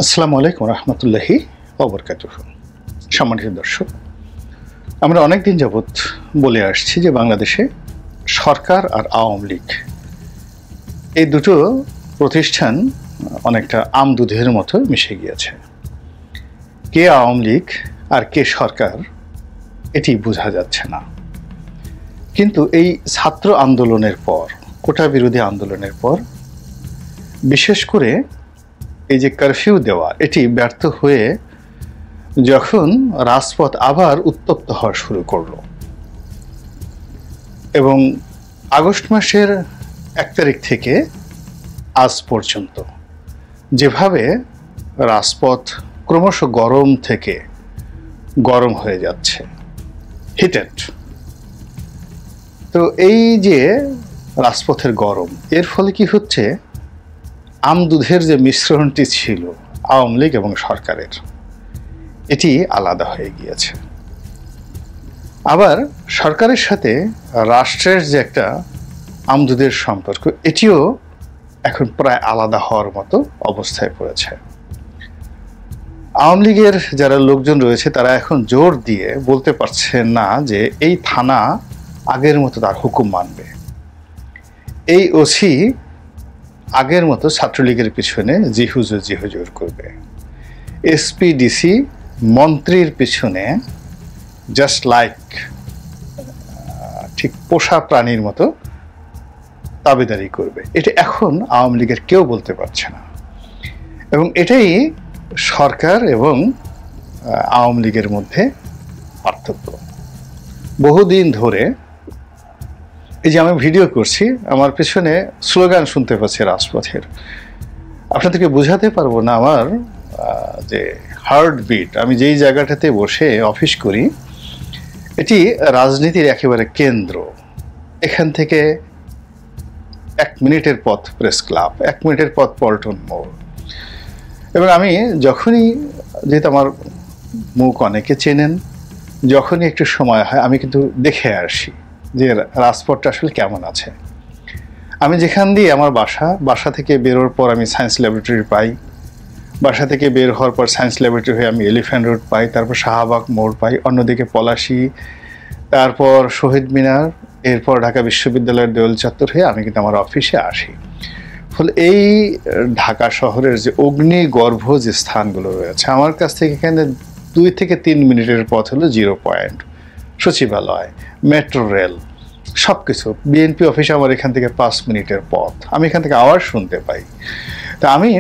আসসালামু আলাইকুম রহমতুল্লাহি ওয়া বারাকাতুহু। সম্মানিত দর্শক, আমরা অনেকদিন যাবৎ বলে আসছি যে বাংলাদেশে সরকার আর আওয়ামী লীগ এই দুটো প্রতিষ্ঠান অনেকটা আম দুধের মতো মিশে গিয়েছে। কে আওয়ামী লীগ আর কে সরকার এটি বোঝা যাচ্ছে না। কিন্তু এই ছাত্র আন্দোলনের পর, কোটা বিরোধী আন্দোলনের পর, বিশেষ করে এই যে কারফিউ দেওয়া এটি ব্যর্থ হয়ে যখন রাজপথ আবার উত্তপ্ত হওয়া শুরু করলো এবং আগস্ট মাসের 1 তারিখ থেকে আজ পর্যন্ত যেভাবে রাজপথ ক্রমশ গরম থেকে গরম হয়ে যাচ্ছে, হিটেড, তো এই যে রাজপথের গরম, এর ফলে কি হচ্ছে, আম দুধের যে মিশ্রণটি ছিল আওয়ামী লীগ এবং সরকারের, এটি আলাদা হয়ে গিয়েছে। আবার সরকারের সাথে রাষ্ট্রের যে একটা আম দুধের সম্পর্ক, এটিও এখন প্রায় আলাদা হওয়ার মতো অবস্থায় পড়েছে। আওয়ামী লীগের যারা লোকজন রয়েছে তারা এখন জোর দিয়ে বলতে পারছে না যে এই থানা আগের মতো তার হুকুম মানবে, এই ওসি আগের মতো ছাত্রলীগের পিছনে জিহুজুর করবে, এসপি ডিসি মন্ত্রীর পিছনে জাস্ট লাইক ঠিক পোষা প্রাণীর মতো তাবেদারি করবে। এটা এখন আওয়ামী লীগের কেউ বলতে পারছে না। এবং এটাই সরকার এবং আওয়ামী লীগের মধ্যে পার্থক্য। বহুদিন ধরে এই যে আমি ভিডিও করছি, আমার পেছনে স্লোগান শুনতে পাচ্ছি রাজপথের। আপনাদেরকে বোঝাতে পারবো না আমার যে হার্টবিট। আমি যেই জায়গাটাতে বসে অফিস করি, এটি রাজনীতির একেবারে কেন্দ্র। এখান থেকে 1 মিনিটের পথ প্রেস ক্লাব, 1 মিনিটের পথ পল্টন মোড়। এবং আমি যখনই, যেহেতু আমার মুখ অনেকে চেনেন, যখনই একটু সময় হয় আমি কিন্তু দেখে আসি যে রাজপথটা আসলে কেমন আছে। আমি যেখান দিয়ে আমার বাসা থেকে বেরোর পর আমি সায়েন্স ল্যাবরেটরি পাই, বাসা থেকে বের হওয়ার পর সায়েন্স ল্যাবরেটরি হয়ে আমি এলিফ্যান্ট রোড পাই, তারপর শাহবাগ মোড় পাই, অন্যদিকে পলাশী, তারপর শহীদ মিনার, এরপর ঢাকা বিশ্ববিদ্যালয়ের দোয়েল চত্বর হয়ে আমি কিন্তু আমার অফিসে আসি। ফলে এই ঢাকা শহরের যে অগ্নিগর্ভ যে স্থানগুলো রয়েছে, আমার কাছ থেকে এখানে 2 থেকে 3 মিনিটের পথ হলো 0 পয়েন্ট, সচিবালয়, মেট্রো রেল, সব কিছু। বিএনপি অফিসে আমার এখান থেকে 5 মিনিটের পথ। আমি এখান থেকে আওয়াজ শুনতে পাই। তা আমি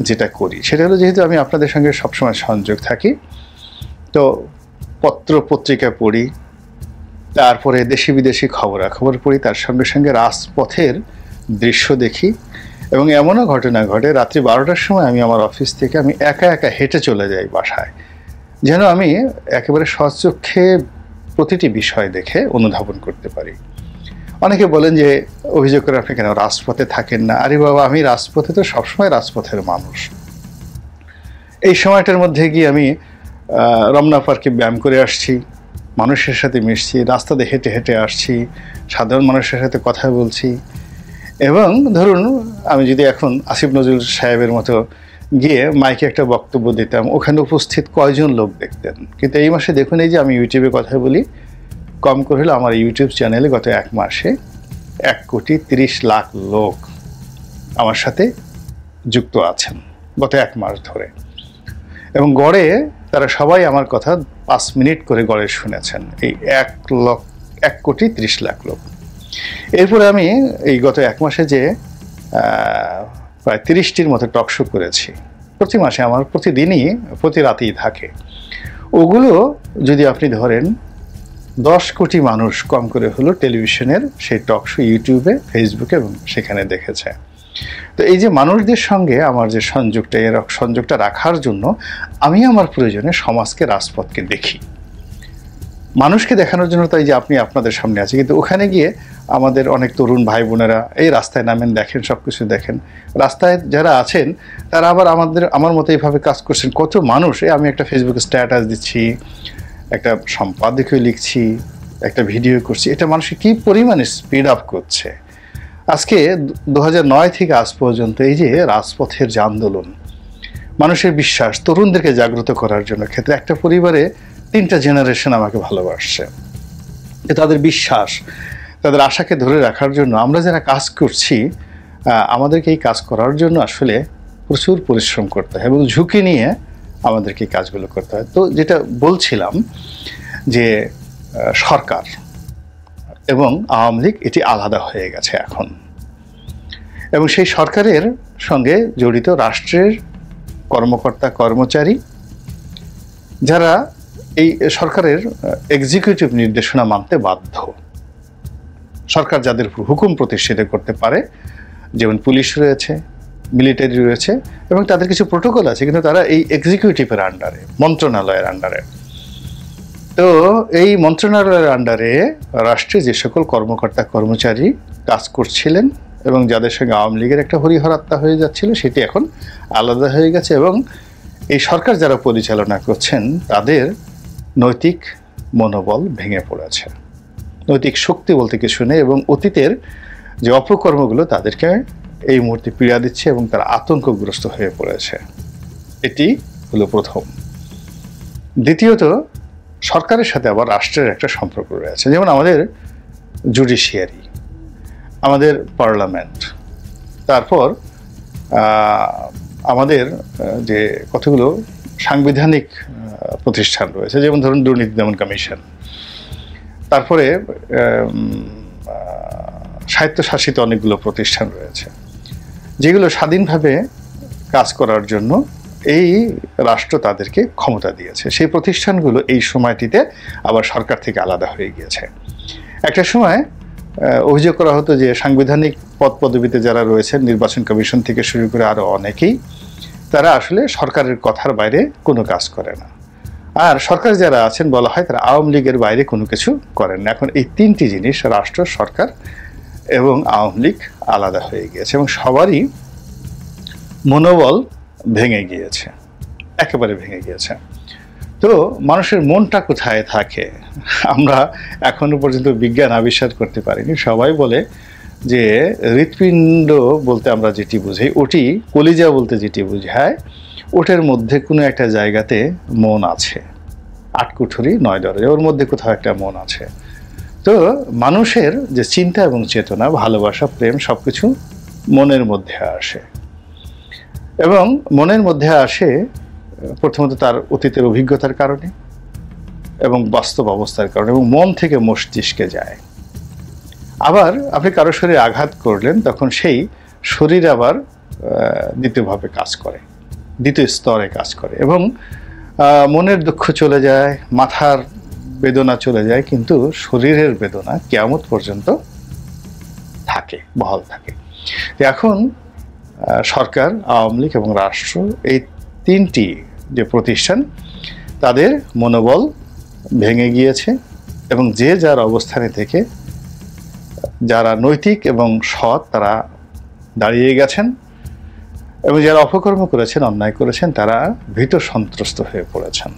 যেটা করি সেটা হলো, যেহেতু আমি আপনাদের সঙ্গে সবসময় সংযোগ থাকি, তো পত্র পত্রিকা পড়ি, তারপরে দেশি বিদেশি খবরাখবর পড়ি, তার সঙ্গে সঙ্গে রাজপথের দৃশ্য দেখি। এবং এমনও ঘটনা ঘটে, রাত্রি 12টার সময় আমি আমার অফিস থেকে আমি একা হেঁটে চলে যাই বাসায়, যেন আমি একেবারে স্বচক্ষে প্রতিটি বিষয় দেখে অনুধাবন করতে পারি। অনেকে বলেন যে অভিযোগ করে আপনি কেন রাজপথে থাকেন না। আরে বাবা, আমি রাজপথে তো সবসময় রাজপথের মানুষ। এই সময়টার মধ্যে গিয়ে আমি রমনা পার্কে ব্যায়াম করে আসছি, মানুষের সাথে মিশছি, রাস্তাতে হেঁটে হেঁটে আসছি, সাধারণ মানুষের সাথে কথা বলছি। এবং ধরুন আমি যদি এখন আসিফ নজরুল সাহেবের মতো গিয়ে মাইকে একটা বক্তব্য দিতাম, ওখানে উপস্থিত কয়জন লোক দেখতেন। কিন্তু এই মাসে দেখুন, এই যে আমি ইউটিউবে কথা বলি, কম করে হলে আমার ইউটিউব চ্যানেলে গত 1 মাসে 1,30,00,000 লোক আমার সাথে যুক্ত আছেন গত 1 মাস ধরে। এবং গড়ে তারা সবাই আমার কথা 5 মিনিট করে গড়ে শুনেছেন, এই 1,30,00,000 লোক। এরপরে আমি এই গত 1 মাসে যে প্রায় 30টির মতো টক শো করেছি, প্রতি মাসে আমার প্রতিদিনই প্রতি রাতেই থাকে। ওগুলো যদি আপনি ধরেন 10 কোটি মানুষ কম করে হলো টেলিভিশনের সেই টক শো ইউটিউবে, ফেসবুকে এবং সেখানে দেখেছে। তো এই যে মানুষদের সঙ্গে আমার যে সংযোগটা, এর সংযোগটা রাখার জন্য আমি আমার প্রয়োজনে সমাজকে, রাজপথকে দেখি, মানুষকে দেখানোর জন্য। তাই যে আপনি আপনাদের সামনে আছে, কিন্তু ওখানে গিয়ে আমাদের অনেক তরুণ ভাই বোনেরা এই রাস্তায় নামেন, দেখেন, সব কিছু দেখেন। রাস্তায় যারা আছেন তারা আবার আমার মতো এইভাবে কাজ করছেন। কত মানুষ, আমি একটা ফেসবুকে স্ট্যাটাস দিচ্ছি, একটা সম্পাদকীয় লিখছি, একটা ভিডিও করছি, এটা মানুষকে কী পরিমাণে স্পিড আপ করছে। আজকে 2009 থেকে আজ পর্যন্ত এই যে রাজপথের যে আন্দোলন, মানুষের বিশ্বাস, তরুণদেরকে জাগ্রত করার জন্য ক্ষেত্রে একটা পরিবারে 3টা জেনারেশন আমাকে ভালোবাসছে। তাদের বিশ্বাস, তাদের আশাকে ধরে রাখার জন্য আমরা যারা কাজ করছি, আমাদেরকে এই কাজ করার জন্য আসলে প্রচুর পরিশ্রম করতে হয় এবং ঝুঁকি নিয়ে আমাদেরকে এই কাজগুলো করতে হয়। তো যেটা বলছিলাম যে সরকার এবং আওয়ামী লীগ এটি আলাদা হয়ে গেছে এখন, এবং সেই সরকারের সঙ্গে জড়িত রাষ্ট্রের কর্মকর্তা কর্মচারী যারা এই সরকারের এক্সিকিউটিভ নির্দেশনা মানতে বাধ্য। সরকার যাদের হুকুম প্রতিষ্ঠিত করতে পারে, যেমন পুলিশ রয়েছে, মিলিটারি রয়েছে, এবং তাদের কিছু প্রোটোকল আছে, কিন্তু তারা এই এক্সিকিউটিভের আন্ডারে, মন্ত্রণালয়ের আন্ডারে। তো এই মন্ত্রণালয়ের আন্ডারে রাষ্ট্রে যে সকল কর্মকর্তা কর্মচারী কাজ করছিলেন এবং যাদের সঙ্গে আওয়ামী লীগের একটা হরিহরাত্মা হয়ে যাচ্ছিল, সেটি এখন আলাদা হয়ে গেছে। এবং এই সরকার যারা পরিচালনা করছেন তাদের নৈতিক মনোবল ভেঙে পড়েছে, নৈতিক শক্তি বলতে কিছু নেই, এবং অতীতের যে অপকর্মগুলো তাদেরকে এই মুহূর্তে পীড়া দিচ্ছে এবং তারা আতঙ্কগ্রস্ত হয়ে পড়েছে। এটি হলো প্রথম। দ্বিতীয়ত, সরকারের সাথে আবার রাষ্ট্রের একটা সম্পর্ক রয়েছে, যেমন আমাদের জুডিশিয়ারি, আমাদের পার্লামেন্ট, তারপর আমাদের যে কতগুলো সাংবিধানিক প্রতিষ্ঠান রয়েছে, যেমন ধরুন দুর্নীতি দমন কমিশন, তারপরে স্বায়ত্তশাসিত অনেকগুলো প্রতিষ্ঠান রয়েছে যেগুলো স্বাধীনভাবে কাজ করার জন্য এই রাষ্ট্র তাদেরকে ক্ষমতা দিয়েছে। সেই প্রতিষ্ঠানগুলো এই সময়টিতে আবার সরকার থেকে আলাদা হয়ে গিয়েছে। একটা সময় অভিযোগ করা হতো যে সাংবিধানিক পদ পদবিতে যারা রয়েছেন, নির্বাচন কমিশন থেকে শুরু করে আরও অনেকেই, তারা আসলে সরকারের কথার বাইরে কোনো কাজ করে না। আর সরকার যারা আছেন বলা হয় তারা আওয়ামী লীগের বাইরে কোনো কিছু করেন না। এখন এই 3টি জিনিস, রাষ্ট্র, সরকার এবং আওয়ামী লীগ, আলাদা হয়ে গিয়েছে এবং সবারই মনোবল ভেঙে গিয়েছে, একেবারে ভেঙে গিয়েছে। তো মানুষের মনটা কোথায় থাকে আমরা এখনো পর্যন্ত বিজ্ঞান আবিষ্কার করতে পারিনি। সবাই বলে যে হৃৎপিণ্ড বলতে আমরা যেটি বুঝি, ওটি কলিজা বলতে যেটি বোঝায়, ওটার মধ্যে কোনো একটা জায়গাতে মন আছে। 8 কুঠুরি 9 দরজা, ওর মধ্যে কোথাও একটা মন আছে। তো মানুষের যে চিন্তা এবং চেতনা, ভালোবাসা, প্রেম, সবকিছু মনের মধ্যে আসে, এবং মনের মধ্যে আসে প্রথমত তার অতীতের অভিজ্ঞতার কারণে এবং বাস্তব অবস্থার কারণে, এবং মন থেকে মস্তিষ্কে যায়। আবার আপনি কারো শরীরে আঘাত করলেন, তখন সেই শরীর আবার দ্বিতীয়ভাবে কাজ করে, দ্বিতীয় স্তরে কাজ করে, এবং মনের দুঃখ চলে যায়, মাথার বেদনা চলে যায়, কিন্তু শরীরের বেদনা কিয়ামত পর্যন্ত থাকে, বহাল থাকে। এখন সরকার, আওয়ামী লীগ এবং রাষ্ট্র, এই 3টি যে প্রতিষ্ঠান, তাদের মনোবল ভেঙে গিয়েছে এবং যে যার অবস্থানে থেকে যারা নৈতিক এবং সৎ তারা দাঁড়িয়ে গেছেন, এবং যারা অপকর্ম করেছেন, অন্যায় করেছেন, তারা ভীত সন্ত্রস্ত হয়ে পড়েছেন।